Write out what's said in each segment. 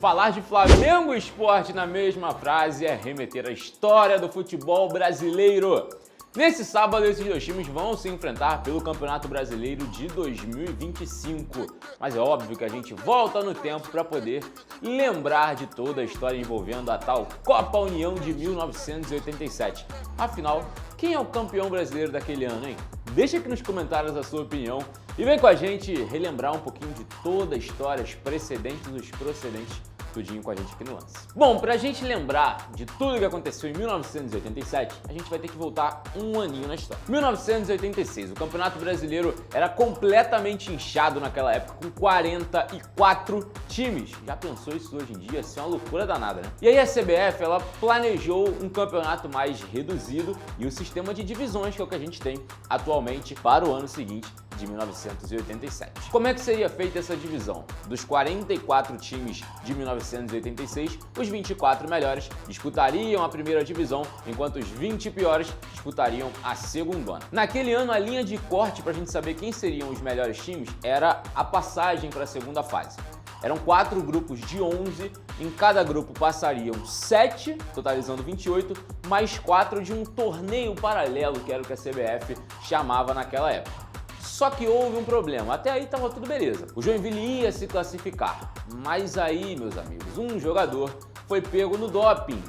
Falar de Flamengo e esporte na mesma frase é remeter à história do futebol brasileiro. Nesse sábado, esses dois times vão se enfrentar pelo Campeonato Brasileiro de 2025. Mas é óbvio que a gente volta no tempo para poder lembrar de toda a história envolvendo a tal Copa União de 1987. Afinal, quem é o campeão brasileiro daquele ano, hein? Deixa aqui nos comentários a sua opinião e vem com a gente relembrar um pouquinho de toda a história, os precedentes e os procedentes, tudinho com a gente aqui no Lance. Bom, pra gente lembrar de tudo que aconteceu em 1987, a gente vai ter que voltar um aninho na história. 1986, o Campeonato Brasileiro era completamente inchado naquela época, com 44 times. Já pensou isso hoje em dia? Isso é uma loucura danada, né? E aí a CBF, ela planejou um campeonato mais reduzido e o sistema de divisões, que é o que a gente tem atualmente para o ano seguinte, de 1987. Como é que seria feita essa divisão? Dos 44 times de 1986, os 24 melhores disputariam a primeira divisão, enquanto os 20 piores disputariam a segundona. Naquele ano, a linha de corte para a gente saber quem seriam os melhores times era a passagem para a segunda fase. Eram 4 grupos de 11, em cada grupo passariam 7, totalizando 28, mais 4 de um torneio paralelo, que era o que a CBF chamava naquela época. Só que houve um problema, até aí estava tudo beleza. O Joinville ia se classificar, mas aí, meus amigos, um jogador foi pego no doping.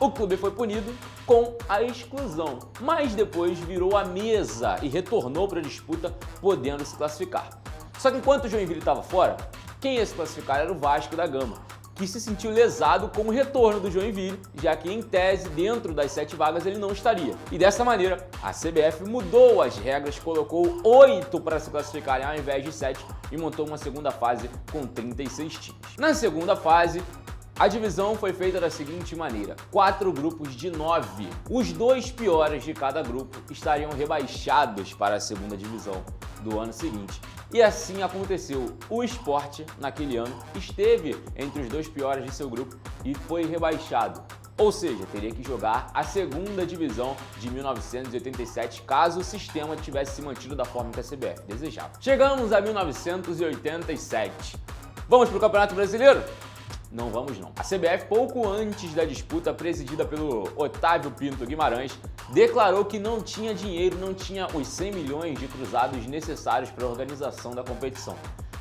O clube foi punido com a exclusão, mas depois virou a mesa e retornou para a disputa, podendo se classificar. Só que enquanto o Joinville estava fora, quem ia se classificar era o Vasco da Gama, que se sentiu lesado com o retorno do Joinville, já que em tese, dentro das 7 vagas, ele não estaria. E dessa maneira, a CBF mudou as regras, colocou 8 para se classificarem ao invés de 7 e montou uma segunda fase com 36 times. Na segunda fase, a divisão foi feita da seguinte maneira: 4 grupos de 9. Os 2 piores de cada grupo estariam rebaixados para a segunda divisão do ano seguinte. E assim aconteceu. O Sport, naquele ano, esteve entre os 2 piores de seu grupo e foi rebaixado. Ou seja, teria que jogar a segunda divisão de 1987 caso o sistema tivesse se mantido da forma que a CBF desejava. Chegamos a 1987. Vamos para o Campeonato Brasileiro? Não vamos não. A CBF, pouco antes da disputa presidida pelo Otávio Pinto Guimarães, declarou que não tinha dinheiro, não tinha os 100 milhões de cruzados necessários para a organização da competição.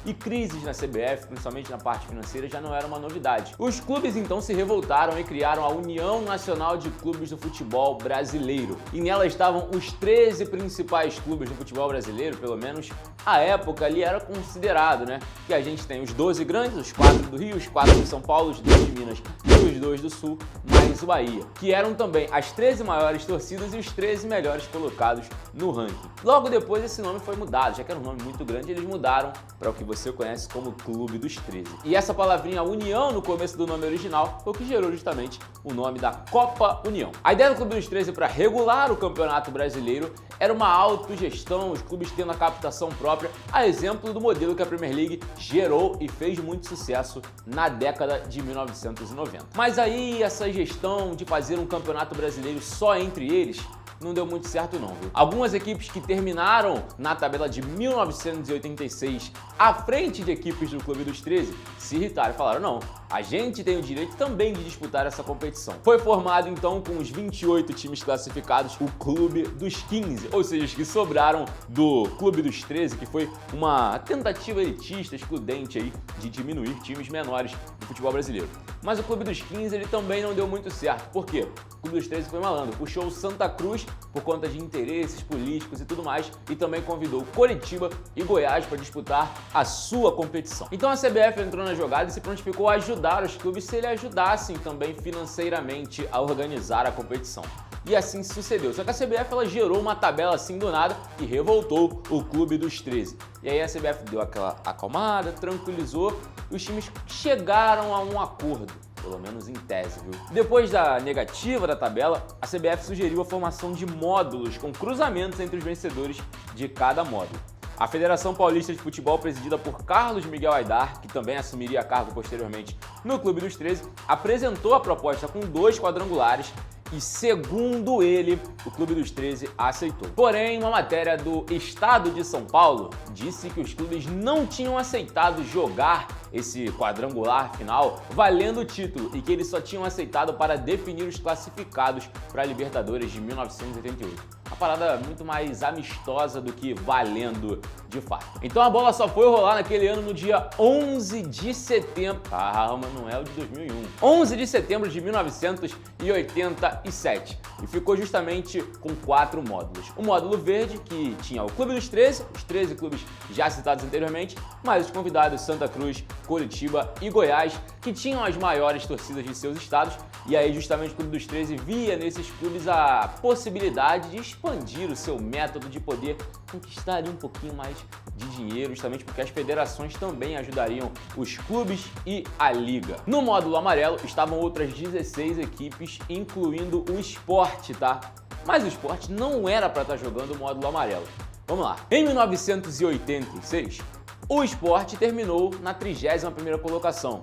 E crises na CBF, principalmente na parte financeira, já não era uma novidade. Os clubes então se revoltaram e criaram a União Nacional de Clubes do Futebol Brasileiro. E nela estavam os 13 principais clubes do futebol brasileiro, pelo menos à época ali era considerado, né? Que a gente tem os 12 grandes, os 4 do Rio, os 4 de São Paulo, os 2 de Minas e os 2 do Sul, mais o Bahia, que eram também as 13 maiores torcidas e os 13 melhores colocados no ranking. Logo depois esse nome foi mudado, já que era um nome muito grande, eles mudaram para o que você conhece como Clube dos 13. E essa palavrinha União no começo do nome original foi o que gerou justamente o nome da Copa União. A ideia do Clube dos 13 para regular o Campeonato Brasileiro era uma autogestão, os clubes tendo a captação própria, a exemplo do modelo que a Premier League gerou e fez muito sucesso na década de 1990. Mas aí essa gestão de fazer um campeonato brasileiro só entre eles não deu muito certo não, viu? Algumas equipes que terminaram na tabela de 1986 à frente de equipes do Clube dos 13 se irritaram e falaram: não, a gente tem o direito também de disputar essa competição. Foi formado então com os 28 times classificados o Clube dos 15, ou seja, os que sobraram do Clube dos 13, que foi uma tentativa elitista, excludente aí de diminuir times menores do futebol brasileiro. Mas o Clube dos 15 ele também não deu muito certo. Por quê? O Clube dos 13 foi malandro, puxou o Santa Cruz por conta de interesses políticos e tudo mais, e também convidou Coritiba e Goiás para disputar a sua competição. Então a CBF entrou na jogada e se prontificou a ajudar os clubes se eles ajudassem também financeiramente a organizar a competição. E assim sucedeu. Só que a CBF ela gerou uma tabela assim do nada e revoltou o Clube dos 13. E aí a CBF deu aquela acalmada, tranquilizou e os times chegaram a um acordo. Pelo menos em tese, viu? Depois da negativa da tabela, a CBF sugeriu a formação de módulos com cruzamentos entre os vencedores de cada módulo. A Federação Paulista de Futebol, presidida por Carlos Miguel Aidar, que também assumiria cargo posteriormente no Clube dos 13, apresentou a proposta com 2 quadrangulares e, segundo ele, o Clube dos 13 aceitou. Porém, uma matéria do Estado de São Paulo disse que os clubes não tinham aceitado jogar esse quadrangular final valendo o título e que eles só tinham aceitado para definir os classificados para a Libertadores de 1988. Uma parada muito mais amistosa do que valendo de fato. Então a bola só foi rolar naquele ano no dia 11 de setembro... Calma, não é o de 2001. 11 de setembro de 1987. E ficou justamente com 4 módulos. O módulo verde, que tinha o Clube dos 13, os 13 clubes já citados anteriormente, mais os convidados Santa Cruz, Coritiba e Goiás, que tinham as maiores torcidas de seus estados. E aí justamente o Clube dos 13 via nesses clubes a possibilidade de expandir o seu método de poder conquistar um pouquinho mais de dinheiro, justamente porque as federações também ajudariam os clubes e a liga. No módulo amarelo estavam outras 16 equipes, incluindo o Sport, tá? Mas o Sport não era para estar jogando o módulo amarelo. Vamos lá. Em 1986, o Sport terminou na 31ª colocação.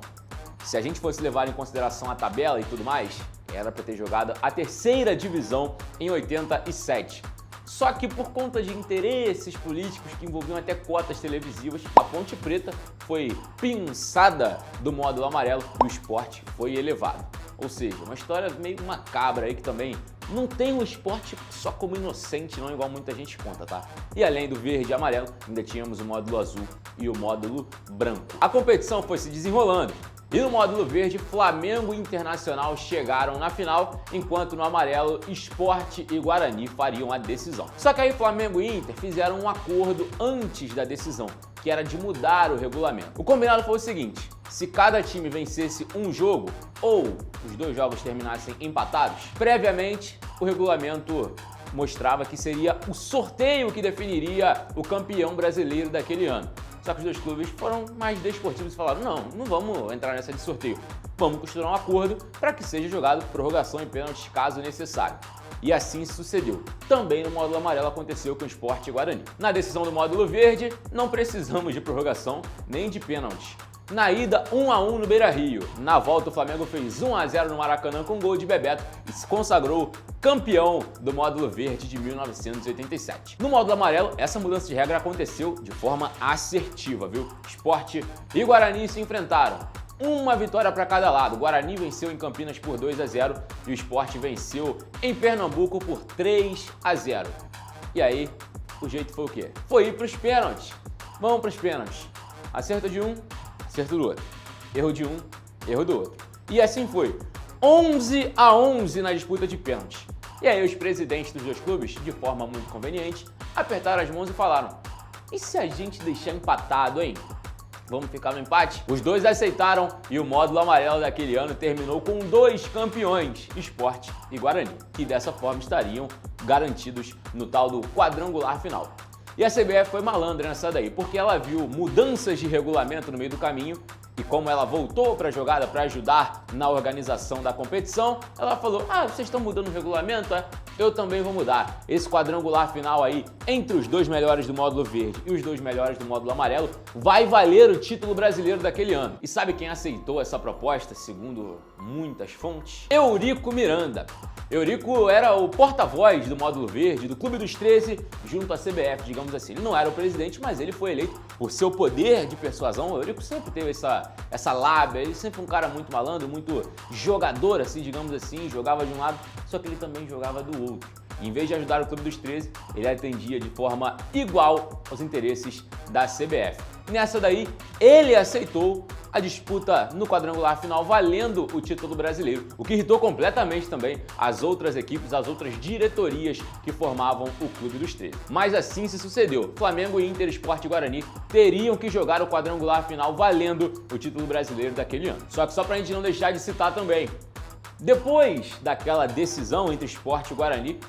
Se a gente fosse levar em consideração a tabela e tudo mais, era para ter jogado a 3ª divisão em 87. Só que por conta de interesses políticos que envolviam até cotas televisivas, a Ponte Preta foi pinçada do módulo amarelo e o Sport foi elevado. Ou seja, uma história meio macabra aí que também não tem o Sport só como inocente, não igual muita gente conta, tá? E além do verde e amarelo, ainda tínhamos o módulo azul e o módulo branco. A competição foi se desenrolando. E no módulo verde, Flamengo e Internacional chegaram na final, enquanto no amarelo, Sport e Guarani fariam a decisão. Só que aí Flamengo e Inter fizeram um acordo antes da decisão, que era de mudar o regulamento. O combinado foi o seguinte: se cada time vencesse um jogo ou os 2 jogos terminassem empatados, previamente o regulamento mostrava que seria o sorteio que definiria o campeão brasileiro daquele ano. Só que os 2 clubes foram mais desportivos e falaram: não vamos entrar nessa de sorteio. Vamos costurar um acordo para que seja jogado prorrogação e pênaltis caso necessário. E assim sucedeu. Também no módulo amarelo aconteceu com o Sport e Guarani. Na decisão do módulo verde, não precisamos de prorrogação nem de pênaltis. Na ida, 1-1 no Beira-Rio. Na volta, o Flamengo fez 1-0 no Maracanã com gol de Bebeto e se consagrou campeão do módulo verde de 1987. No módulo amarelo, essa mudança de regra aconteceu de forma assertiva, viu? Sport e Guarani se enfrentaram. Uma vitória para cada lado. O Guarani venceu em Campinas por 2-0 e o Sport venceu em Pernambuco por 3-0. E aí, o jeito foi o quê? Foi ir para os pênaltis. Vamos para os pênaltis. Acerto de um, acerto do outro. Erro de um, erro do outro. E assim foi. 11-11 na disputa de pênaltis. E aí os presidentes dos 2 clubes, de forma muito conveniente, apertaram as mãos e falaram: e se a gente deixar empatado, hein? Vamos ficar no empate? Os 2 aceitaram e o módulo amarelo daquele ano terminou com 2 campeões, Sport e Guarani, que dessa forma estariam garantidos no tal do quadrangular final. E a CBF foi malandra nessa daí, porque ela viu mudanças de regulamento no meio do caminho e como ela voltou para a jogada para ajudar na organização da competição, ela falou: vocês estão mudando o regulamento, é? Eu também vou mudar. Esse quadrangular final aí, entre os 2 melhores do módulo verde e os 2 melhores do módulo amarelo, vai valer o título brasileiro daquele ano. E sabe quem aceitou essa proposta, segundo muitas fontes? Eurico Miranda. Eurico era o porta-voz do módulo verde, do Clube dos 13, junto à CBF, digamos assim. Ele não era o presidente, mas ele foi eleito por seu poder de persuasão. O Eurico sempre teve essa lábia, ele sempre foi um cara muito malandro, muito jogador, assim, digamos assim, jogava de um lado, só que ele também jogava do outro. E em vez de ajudar o Clube dos 13, ele atendia de forma igual aos interesses da CBF. Nessa daí, ele aceitou a disputa no quadrangular final valendo o título brasileiro, o que irritou completamente também as outras equipes, as outras diretorias que formavam o Clube dos 13. Mas assim se sucedeu. Flamengo, Inter, Sport e Guarani teriam que jogar o quadrangular final valendo o título brasileiro daquele ano. Só que só pra gente não deixar de citar também, depois daquela decisão entre Sport e Guarani,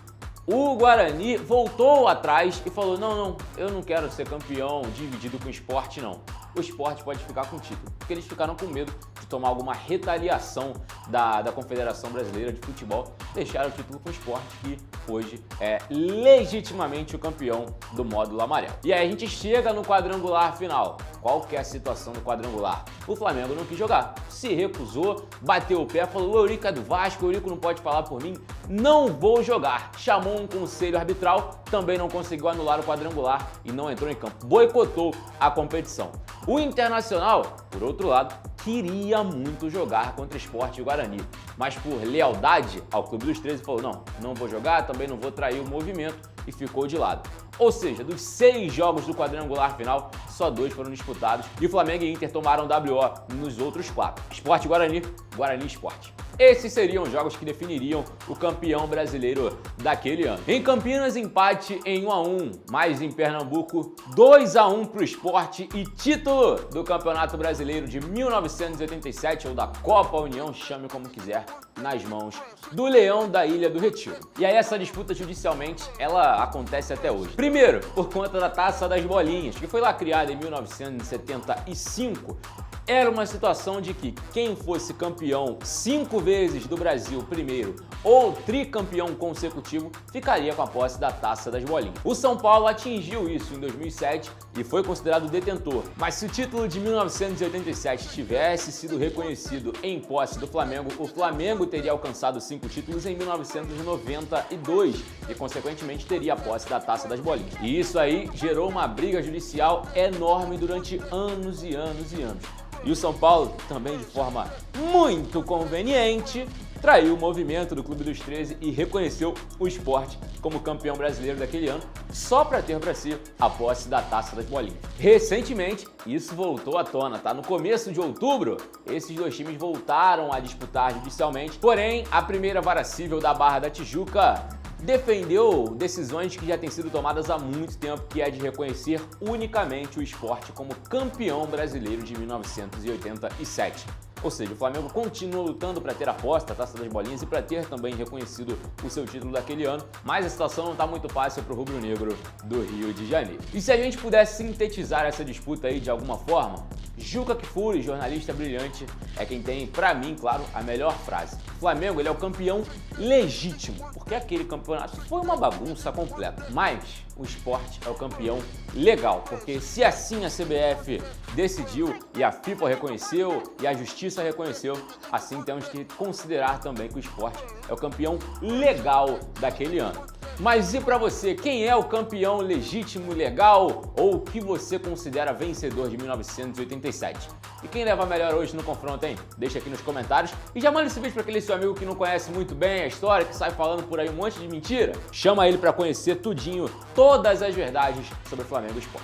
o Guarani voltou atrás e falou: não, eu não quero ser campeão dividido com o Sport, não. O Sport pode ficar com o título, porque eles ficaram com medo de tomar alguma retaliação da Confederação Brasileira de Futebol, deixaram o título com o Sport, que hoje é legitimamente o campeão do módulo amarelo. E aí a gente chega no quadrangular final. Qual que é a situação do quadrangular? O Flamengo não quis jogar, se recusou, bateu o pé, falou: o Eurico é do Vasco, o Eurico não pode falar por mim. não vou jogar. Chamou um conselho arbitral, também não conseguiu anular o quadrangular e não entrou em campo. Boicotou a competição. O Internacional, por outro lado, queria muito jogar contra o Sport e o Guarani, mas por lealdade ao Clube dos 13 falou, não vou jogar, também não vou trair o movimento e ficou de lado. Ou seja, dos 6 jogos do quadrangular final, só 2 foram disputados e Flamengo e Inter tomaram WO nos outros 4. Sport e Guarani, Guarani e Sport. Esses seriam os jogos que definiriam o campeão brasileiro daquele ano. Em Campinas, empate em 1-1, mas em Pernambuco, 2-1 para o Sport e título do Campeonato Brasileiro de 1987 ou da Copa União, chame como quiser, nas mãos do Leão da Ilha do Retiro. E aí essa disputa judicialmente, ela acontece até hoje. Primeiro, por conta da Taça das Bolinhas, que foi lá criada em 1975, era uma situação de que quem fosse campeão 5 vezes do Brasil primeiro ou tricampeão consecutivo ficaria com a posse da Taça das Bolinhas. O São Paulo atingiu isso em 2007 e foi considerado detentor, mas se o título de 1987 tivesse sido reconhecido em posse do Flamengo, o Flamengo teria alcançado 5 títulos em 1992 e consequentemente teria a posse da Taça das Bolinhas. E isso aí gerou uma briga judicial enorme durante anos e anos e anos. E o São Paulo, também de forma muito conveniente, traiu o movimento do Clube dos 13 e reconheceu o Sport como campeão brasileiro daquele ano, só para ter para si a posse da Taça das Bolinhas. Recentemente, isso voltou à tona, tá? No começo de outubro, esses 2 times voltaram a disputar judicialmente, porém, a primeira vara civil da Barra da Tijuca defendeu decisões que já têm sido tomadas há muito tempo, que é de reconhecer unicamente o Sport como campeão brasileiro de 1987. Ou seja, o Flamengo continua lutando para ter a posse da Taça das Bolinhas e para ter também reconhecido o seu título daquele ano, mas a situação não está muito fácil para o rubro-negro do Rio de Janeiro. E se a gente pudesse sintetizar essa disputa aí de alguma forma, Juca Kfouri, jornalista brilhante, é quem tem, pra mim, claro, a melhor frase. O Flamengo, ele é o campeão legítimo, porque aquele campeonato foi uma bagunça completa. Mas o Sport é o campeão legal, porque se assim a CBF decidiu e a FIFA reconheceu e a Justiça reconheceu, assim temos que considerar também que o Sport é o campeão legal daquele ano. Mas e pra você, quem é o campeão legítimo, legal ou que você considera vencedor de 1987? E quem leva melhor hoje no confronto, hein? Deixa aqui nos comentários e já manda esse vídeo pra aquele seu amigo que não conhece muito bem a história, que sai falando por aí um monte de mentira. Chama ele pra conhecer tudinho, todas as verdades sobre o Flamengo Sport.